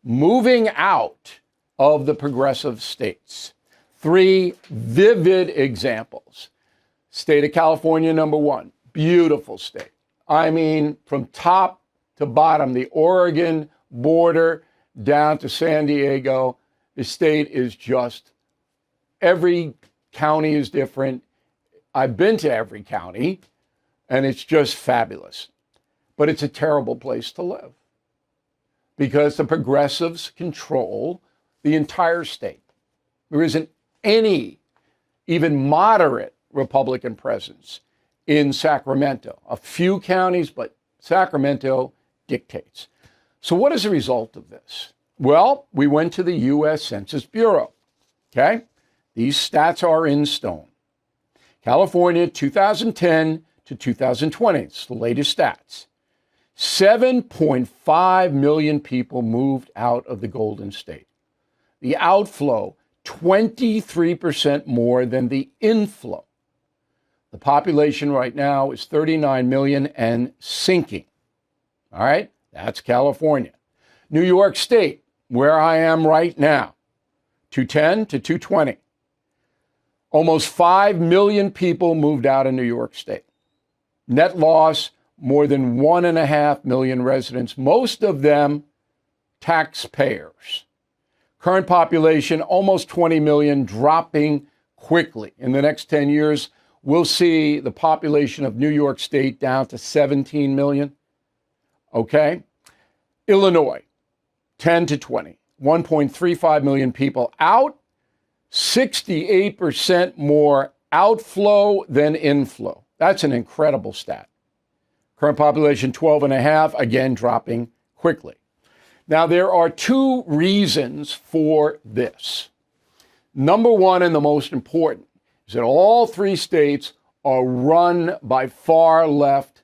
moving out of the progressive states. 3 vivid examples. State of California, number 1, beautiful state. I mean, from top to bottom, the Oregon border down to San Diego, the state is just, every county is different. I've been to every county, and it's just fabulous. But it's a terrible place to live because the progressives control the entire state. There isn't any even moderate Republican presence in Sacramento. A few counties, but Sacramento dictates. So what is the result of this? Well, we went to the U.S. Census Bureau, okay? These stats are in stone. California, 2010 to 2020, it's the latest stats. 7.5 million people moved out of the Golden State. The outflow, 23% more than the inflow. The population right now is 39 million and sinking. All right, that's California. New York State, where I am right now, 210 to 220. Almost 5 million people moved out of New York State. Net loss, more than 1.5 million residents, most of them taxpayers. Current population, almost 20 million, dropping quickly. In the next 10 years, we'll see the population of New York State down to 17 million. Okay? Illinois, 10 to 20, 1.35 million people out, 68% more outflow than inflow. That's an incredible stat. Current population, 12.5, again, dropping quickly. Now, there are 2 reasons for this. Number 1, and the most important, is that all 3 states are run by far left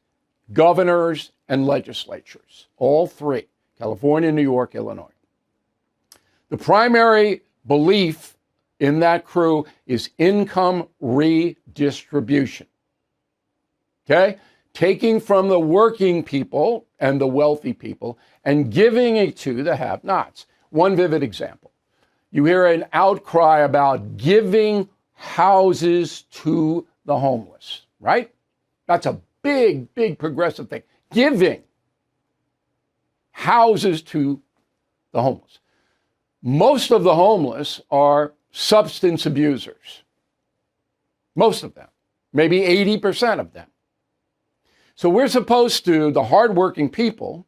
governors and legislatures. All 3, California, New York, Illinois. The primary belief in that crew is income redistribution. Okay? Taking from the working people and the wealthy people and giving it to the have-nots. One vivid example. You hear an outcry about giving houses to the homeless, right? That's a big, big progressive thing. Giving houses to the homeless. Most of the homeless are substance abusers. Most of them. Maybe 80% of them. So we're supposed to, the hardworking people,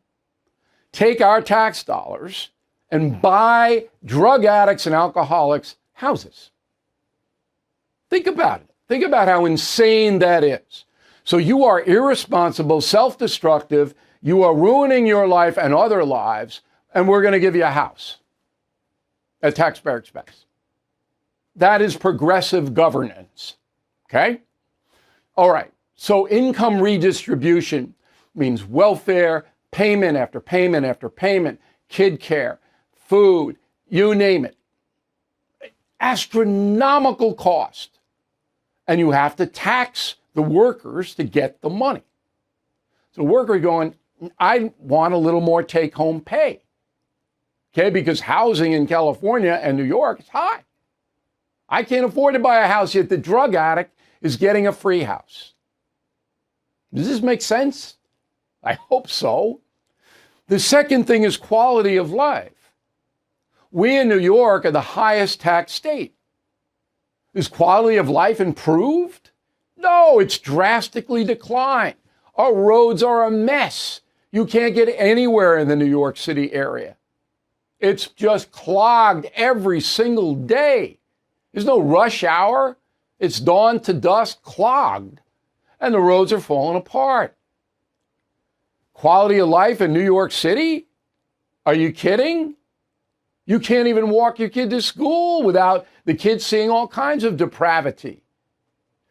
take our tax dollars and buy drug addicts and alcoholics houses. Think about it. Think about how insane that is. So you are irresponsible, self-destructive, you are ruining your life and other lives, and we're going to give you a house at taxpayer expense. That is progressive governance. Okay? All right. So income redistribution means welfare, payment after payment after payment, kid care, food, you name it. Astronomical cost. And you have to tax the workers to get the money. So the worker going, I want a little more take-home pay. Okay, because housing in California and New York is high. I can't afford to buy a house, yet the drug addict is getting a free house. Does this make sense? I hope so. The second thing is quality of life. We in New York are the highest tax state. Is quality of life improved? No, it's drastically declined. Our roads are a mess. You can't get anywhere in the New York City area. It's just clogged every single day. There's no rush hour. It's dawn to dusk, clogged. And the roads are falling apart. Quality of life in New York City? Are you kidding? You can't even walk your kid to school without the kids seeing all kinds of depravity.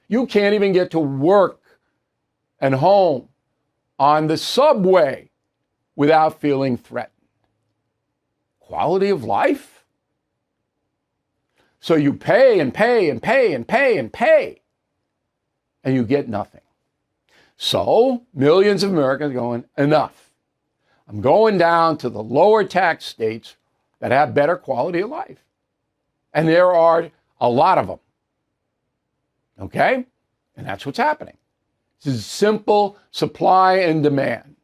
You can't even get to work and home on the subway without feeling threatened. Quality of life? So you pay and pay and pay and pay and pay, and you get nothing. So millions of Americans are going, enough. I'm going down to the lower tax states that have better quality of life. And there are a lot of them. Okay? And that's what's happening. This is simple supply and demand.